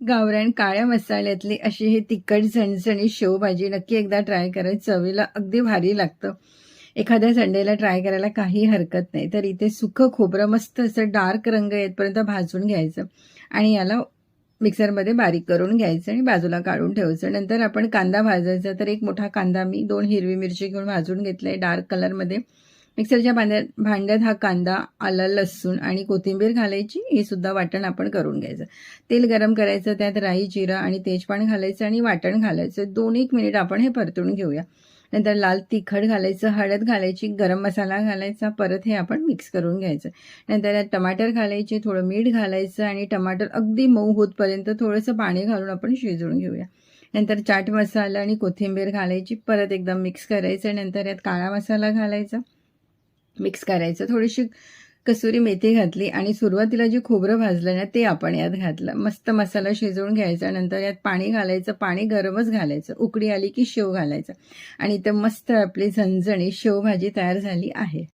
गावरान काळ्या मसाल्यातली अशी ही तिखट झणझणीत शेवभाजी नक्की एकदा ट्राय करा. चवीला अगदी भारी लागतं. एखाद्या संडेला ट्राय करायला काही हरकत नाही. तर इथे सुकं खोबरं मस्त असं डार्क रंग येतपर्यंत भाजून घ्यायचं आणि याला मिक्सरमध्ये बारीक करून घ्यायचं आणि बाजूला काढून ठेवायचं. नंतर आपण कांदा भाजायचा. तर एक मोठा कांदा मी 2 हिरवी मिरची घेऊन भाजून घेतलाय डार्क कलरमध्ये. मिक्सरच्या भांड्यात हा कांदा, आलं, लसूण आणि कोथिंबीर घालायची. हे सुद्धा वाटण आपण करून घ्यायचं. तेल गरम करायचं, त्यात राई, जिरं आणि तेजपान घालायचं आणि वाटण घालायचं. 2-1 मिनिट आपण हे परतून घेऊया. नंतर लाल तिखट घालायचं, हळद घालायची, गरम मसाला घालायचा. परत हे आपण मिक्स करून घ्यायचं. नंतर यात टमाटर घालायचे, थोडं मीठ घालायचं आणि टमाटर अगदी मऊ होतपर्यंत थोडंसं पाणी घालून आपण शिजवून घेऊया. नंतर चाट मसाला आणि कोथिंबीर घालायची. परत एकदम मिक्स करायचं. नंतर यात काळा मसाला घालायचा, मिक्स करायचं. थोडीशी कसुरी मेथी घातली आणि सुरुवातीला जे खोबरं भाजलं ना ते आपण यात घातलं. मस्त मसाला शिजवून घ्यायचा. नंतर यात पाणी घालायचं. पाणी गरमच घालायचं. उकळी आली की शेव घालायचं आणि इथं मस्त आपली झणझणीत शेवभाजी तयार झाली आहे.